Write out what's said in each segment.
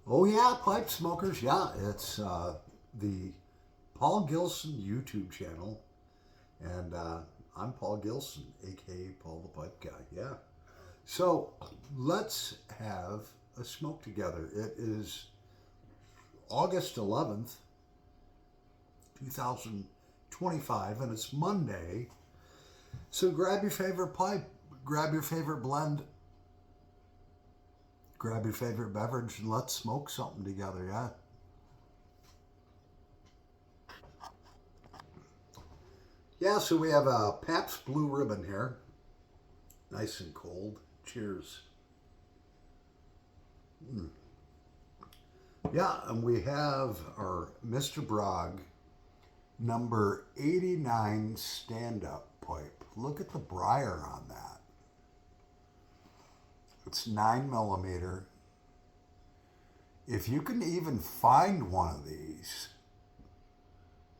Oh yeah, pipe smokers. Yeah, it's the Paul Gilson YouTube channel, and I'm Paul Gilson, aka Paul the Pipe Guy. Yeah. So let's have a smoke together. It is August 11th, 2025, and it's Monday. So grab your favorite pipe, grab your favorite blend, grab your favorite beverage, and let's smoke something together. Yeah. Yeah, so we have a Pabst Blue Ribbon here. Nice and cold. Cheers. Mm. Yeah, and we have our Mr. Bragg number 89 stand up pipe. Look at the briar on that. It's 9 millimeter. If you can even find one of these,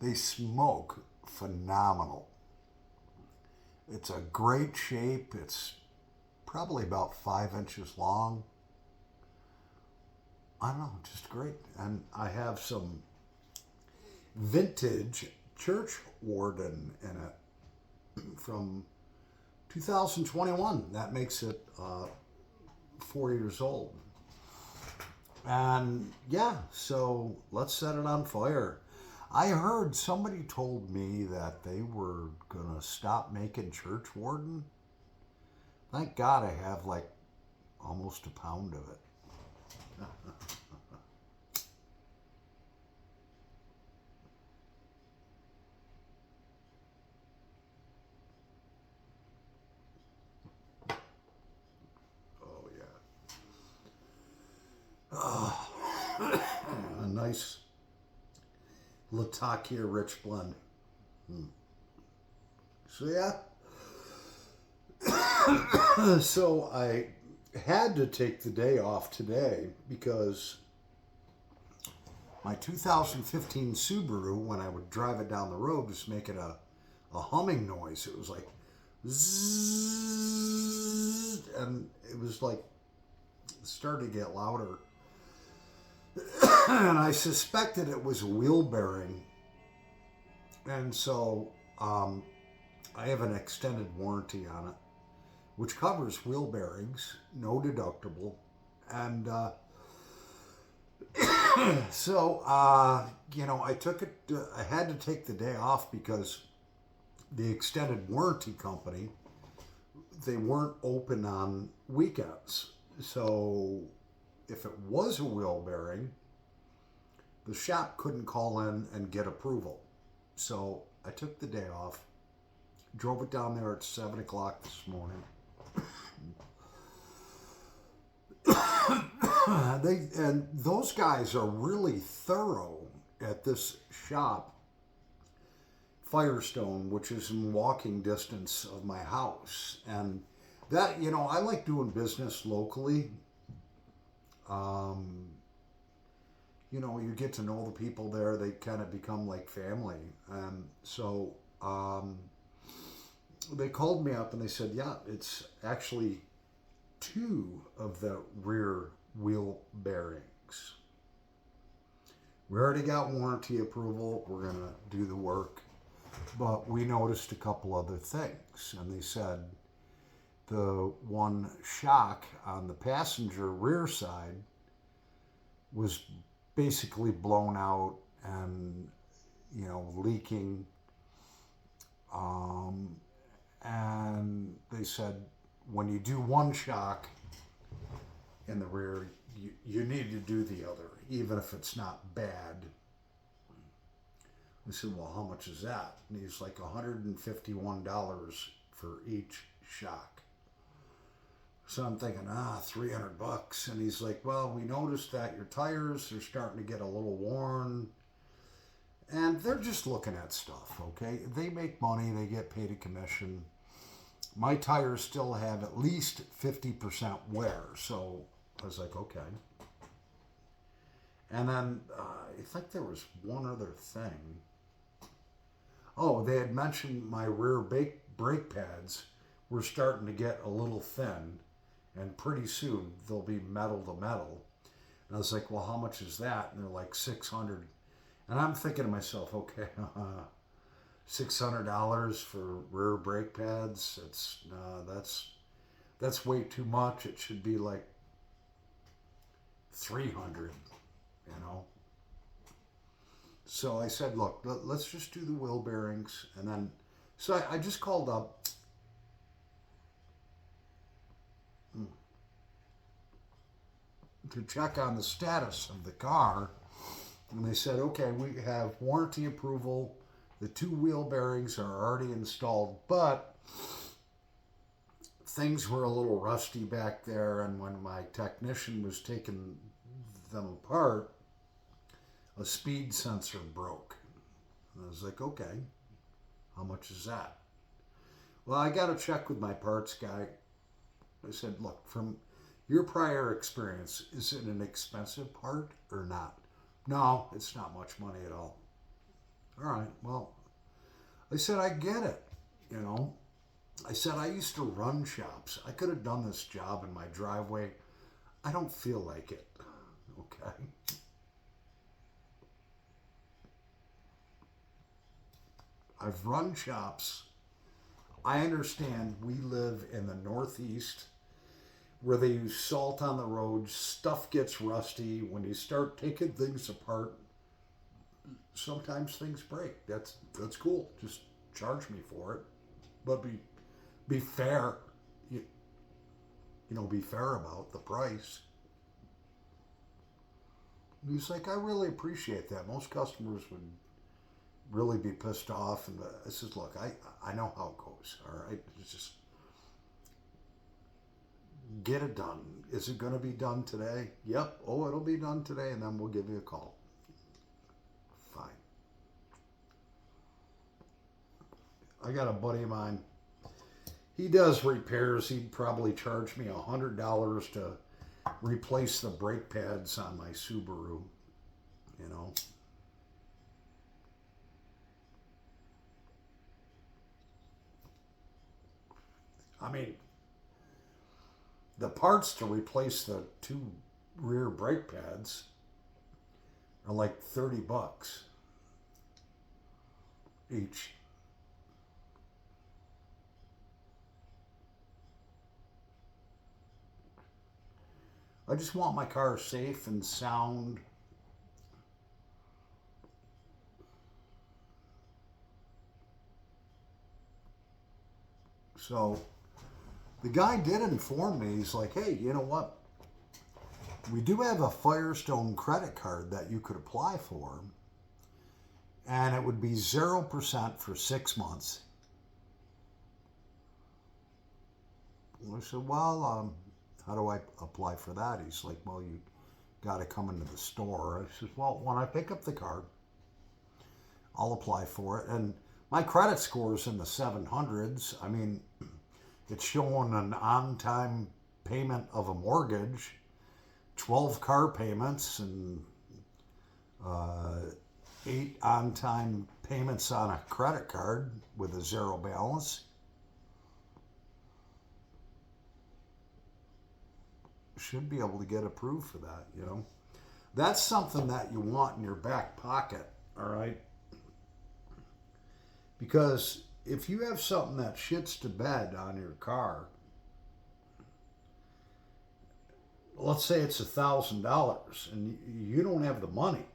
they smoke phenomenal. It's a great shape. It's probably about 5 inches long. I don't know, just great. And I have some vintage church warden in it from 2021. That makes it 4 years old. And yeah, so let's set it on fire. I heard somebody told me that they were gonna stop making church warden. Thank God I have like almost a pound of it. Oh yeah. A nice Latakia rich blend. Mm. So yeah. So I had to take the day off today because my 2015 Subaru, when I would drive it down the road, was making a humming noise. It was like zzz, and it was like it started to get louder. And I suspected it was a wheel bearing. And so I have an extended warranty on it, which covers wheel bearings, no deductible. And so, I took it, I had to take the day off because the extended warranty company, they weren't open on weekends. So if it was a wheel bearing, the shop couldn't call in and get approval. So I took the day off, drove it down there at 7 o'clock this morning. And those guys are really thorough at this shop, Firestone, which is in walking distance of my house. And that, I like doing business locally. You get to know the people there. They kind of become like family. And so they called me up and they said, yeah, it's actually two of the rear wheel bearings. We already got warranty approval. We're going to do the work. But we noticed a couple other things. And they said the one shock on the passenger rear side was basically blown out and, leaking. And they said when you do one shock in the rear, you need to do the other, even if it's not bad. I said, well, how much is that? And he's like $151 for each shock. So I'm thinking, $300. And he's like, well, we noticed that your tires are starting to get a little worn. And they're just looking at stuff, okay? They make money, they get paid a commission. My tires still have at least 50% wear. So I was like, okay. And then I think there was one other thing. Oh, they had mentioned my rear brake pads were starting to get a little thin, and pretty soon they'll be metal to metal. And I was like, well, how much is that? And they're like 600. And I'm thinking to myself, okay, $600 for rear brake pads. It's that's way too much. It should be like 300, you know. So I said, look, let's just do the wheel bearings, and then so I just called up to check on the status of the car, and they said, okay, we have warranty approval. The two wheel bearings are already installed, but things were a little rusty back there, and when my technician was taking them apart, a speed sensor broke. And I was like, okay, how much is that? Well, I got to check with my parts guy. I said, look, from your prior experience, is it an expensive part or not? No, it's not much money at all. All right, well, I said, I get it, you know. I said, I used to run shops. I could have done this job in my driveway. I don't feel like it, okay? I've run shops. I understand we live in the Northeast where they use salt on the roads. Stuff gets rusty. When you start taking things apart, sometimes things break. That's cool. Just charge me for it. But be fair. Be fair about the price. And he's like, I really appreciate that. Most customers would really be pissed off. And I says, look, I know how it goes. All right, it's just get it done. Is it going to be done today? Yep. Oh, it'll be done today, and then we'll give you a call. Fine. I got a buddy of mine. He does repairs. He'd probably charge me $100 to replace the brake pads on my Subaru. You know. I mean, the parts to replace the two rear brake pads are like $30 each. I just want my car safe and sound. So the guy did inform me. He's like, hey, you know what? We do have a Firestone credit card that you could apply for, and it would be 0% for 6 months. And I said, well, how do I apply for that? He's like, well, you got to come into the store. I said, well, when I pick up the card, I'll apply for it. And my credit score is in the 700s. I mean, it's showing an on-time payment of a mortgage, 12 car payments, and 8 on-time payments on a credit card with a zero balance. Should be able to get approved for that, you know. That's something that you want in your back pocket, all right? Because if you have something that shits to bed on your car, let's say it's $1,000 and you don't have the money.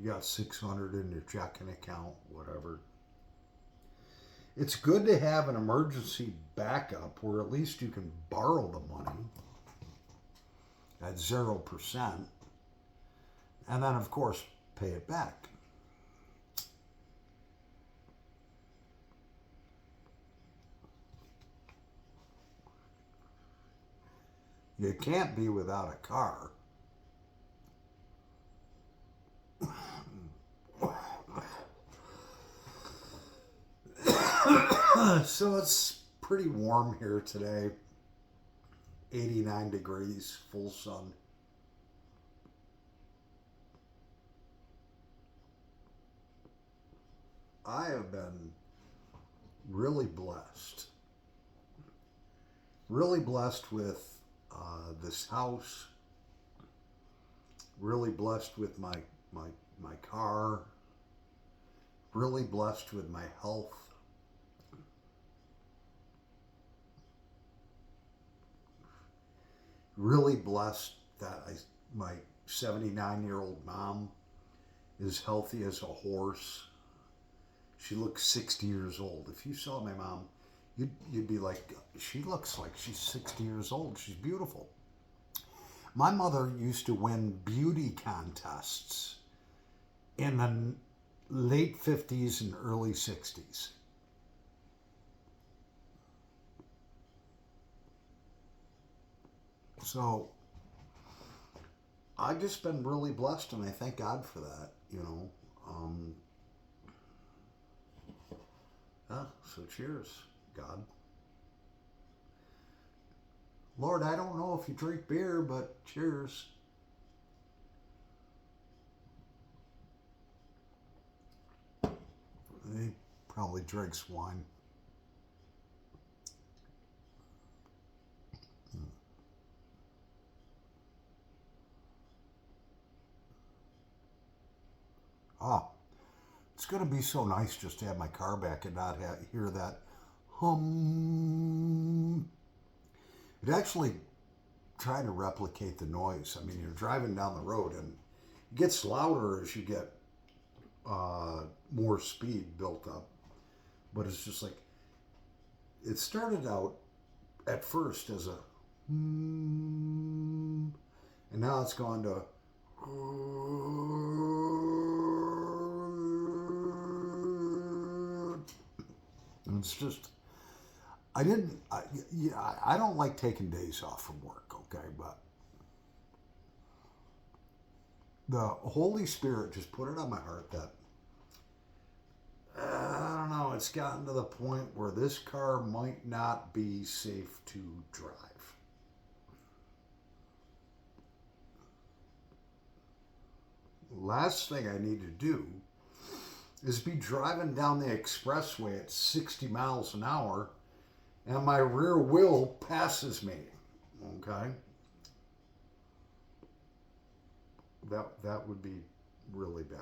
You got 600 in your checking account, whatever. It's good to have an emergency backup where at least you can borrow the money at 0%, and then of course pay it back. You can't be without a car. So it's pretty warm here today. 89 degrees, full sun. I have been really blessed. Really blessed with this house. Really blessed with my car. Really blessed with my health. Really blessed that my 79-year-old mom is healthy as a horse. She looks 60 years old. If you saw my mom, you'd be like, she looks like she's 60 years old. She's beautiful. My mother used to win beauty contests in the late 50s and early 60s. So I've just been really blessed, and I thank God for that, you know. Yeah, so cheers, God. Lord, I don't know if you drink beer, but cheers. He probably drinks wine. Ah, it's going to be so nice just to have my car back and not hear that hum. It actually try to replicate the noise. I mean, you're driving down the road and it gets louder as you get more speed built up. But it's just like, it started out at first as a and now it's gone to and it's just I don't like taking days off from work, okay, but the Holy Spirit just put it on my heart that I don't know, it's gotten to the point where this car might not be safe to drive. Last thing I need to do is be driving down the expressway at 60 miles an hour and my rear wheel passes me. Okay? That would be really bad.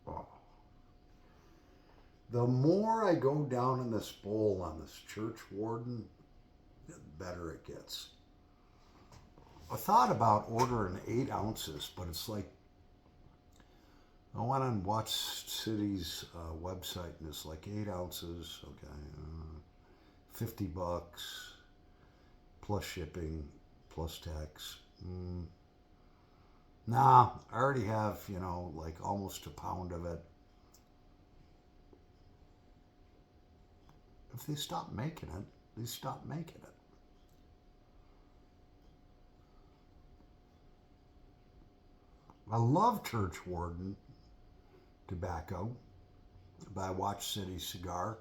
Oh. The more I go down in this bowl on this church warden, the better it gets. I thought about ordering 8 ounces, but it's like, I went on Watch City's website and it's like 8 ounces, okay, $50 plus shipping, plus tax. Nah, I already have, like almost a pound of it. If they stop making it, they stop making it. I love Church Warden tobacco by Watch City Cigar,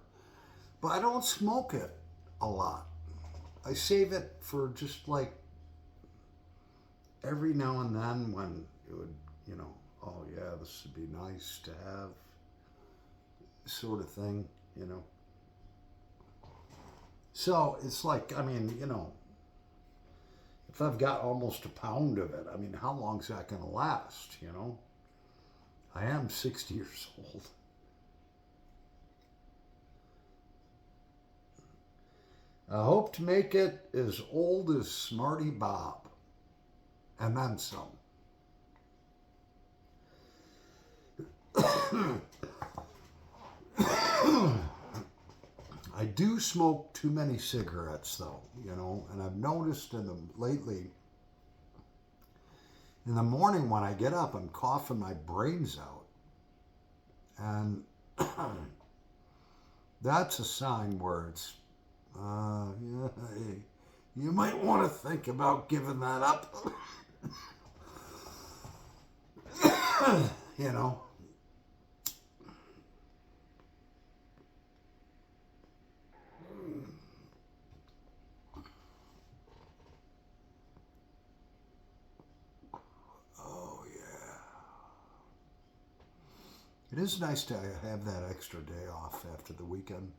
but I don't smoke it a lot. I save it for just like every now and then when it would, oh yeah, this would be nice to have, sort of thing. So it's like, I mean, if I've got almost a pound of it, I mean, how long is that going to last? I am 60 years old. I hope to make it as old as Smarty Bob, and then some. I do smoke too many cigarettes, though, and I've noticed lately, in the morning when I get up, I'm coughing my brains out. And that's a sign where it's, yeah, you might want to think about giving that up. you know. Oh, yeah. It is nice to have that extra day off after the weekend.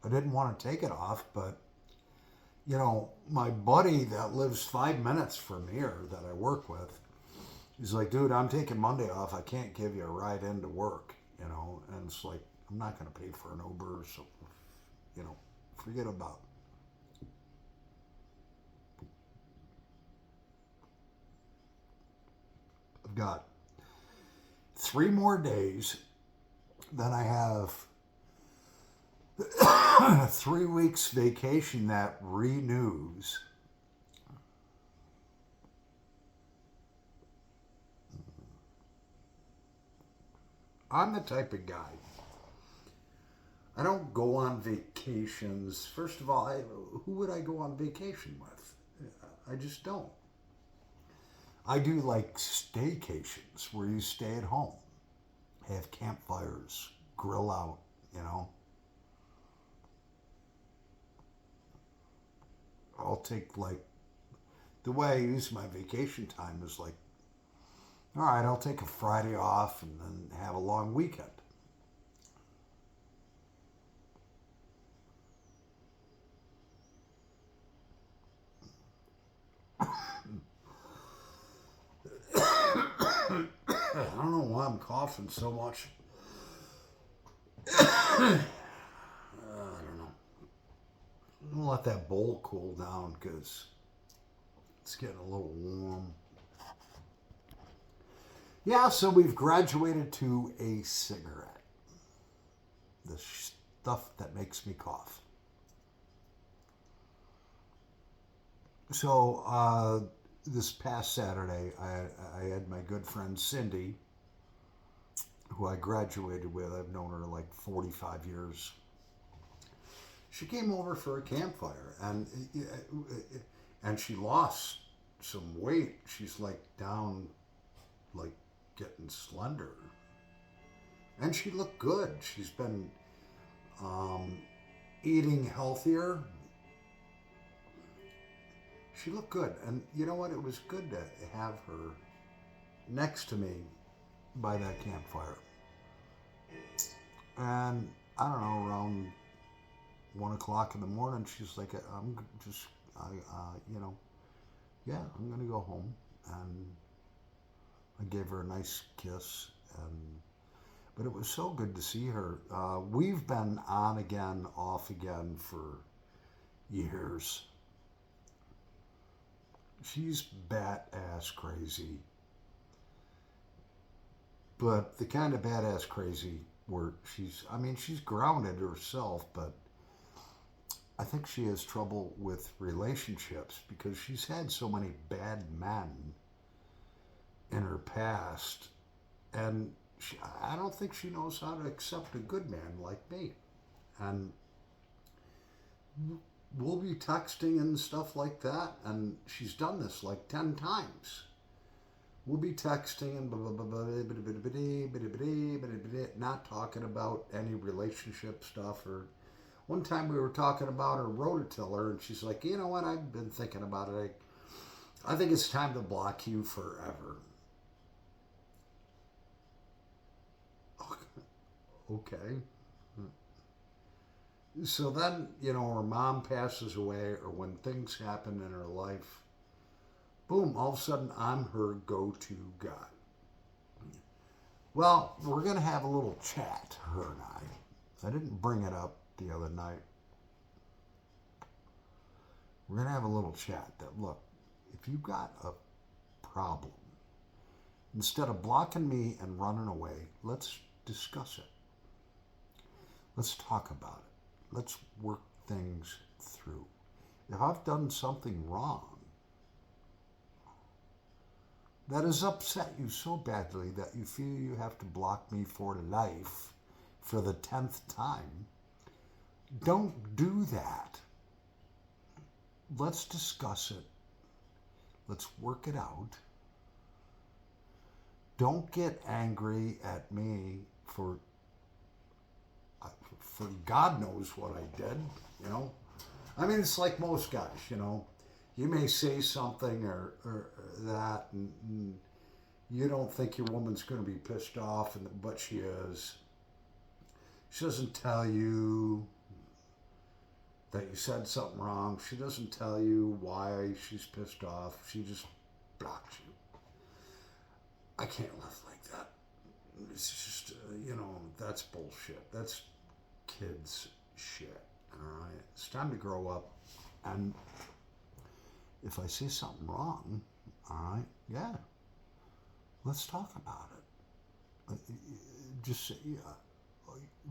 I didn't want to take it off, but my buddy that lives 5 minutes from here that I work with, he's like, dude, I'm taking Monday off. I can't give you a ride into work, and it's like, I'm not going to pay for an Uber, so, forget about it. I've got 3 more days, then I have 3 weeks vacation that renews. I'm the type of guy, I don't go on vacations. First of all, who would I go on vacation with? I just don't. I do like staycations where you stay at home, have campfires, grill out, I'll take the way I use my vacation time is all right, I'll take a Friday off and then have a long weekend. I don't know why I'm coughing so much. I don't know. I'm gonna let that bowl cool down because it's getting a little warm. Yeah, so we've graduated to a cigarette. The stuff that makes me cough. So this past Saturday, I had my good friend Cindy, who I graduated with. I've known her 45 years. She came over for a campfire, and she lost some weight. She's down, getting slender, and she looked good. She's been eating healthier. She looked good, and you know what? It was good to have her next to me by that campfire. And I don't know, around 1 o'clock in the morning, she's like, I'm gonna go home. And I gave her a nice kiss, but it was so good to see her. We've been on again, off again for years. She's bat-ass crazy. But the kind of badass crazy where she's grounded herself, but I think she has trouble with relationships because she's had so many bad men in her past, and I don't think she knows how to accept a good man like me. And we'll be texting and stuff like that, and she's done this 10 times. We'll be texting and not talking about any relationship stuff. Or one time we were talking about her rototiller, and she's like, you know what, I've been thinking about it. I think it's time to block you forever. Okay. So then, her mom passes away, or when things happen in her life, boom, all of a sudden I'm her go-to guy. Well, we're going to have a little chat, her and I. I didn't bring it up the other night. We're going to have a little chat that, look, if you've got a problem, instead of blocking me and running away, let's discuss it. Let's talk about it. Let's work things through. If I've done something wrong that has upset you so badly that you feel you have to block me for life for the 10th time, don't do that. Let's discuss it. Let's work it out. Don't get angry at me for God knows what I did, it's like most guys, you may say something or that, and You don't think your woman's going to be pissed off, but she is. She doesn't tell you that you said something wrong. She doesn't tell you why she's pissed off. She just blocks you. I can't live like that. It's just, that's bullshit. That's kids shit. All right? It's time to grow up. And if I see something wrong, all right, yeah, let's talk about it. Just say, yeah,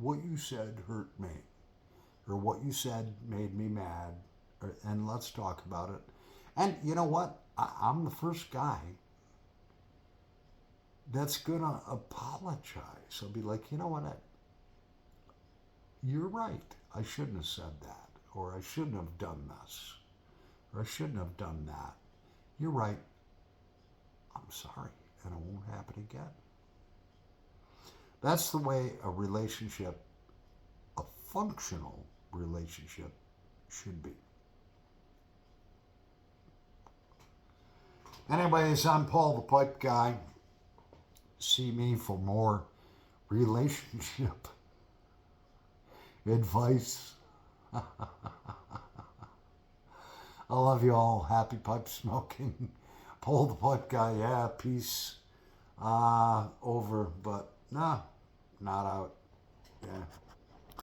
what you said hurt me, or what you said made me mad, and let's talk about it. And you know what? I'm the first guy that's going to apologize. I'll be like, you know what? You're right. I shouldn't have said that, or I shouldn't have done this, or I shouldn't have done that. You're right. I'm sorry, and it won't happen again. That's the way a relationship, a functional relationship, should be. Anyways, I'm Paul the Pipe Guy. See me for more relationship advice. I love you all. Happy pipe smoking. Paul the Pipe Guy. Yeah, peace. Over, but nah, not out. Yeah.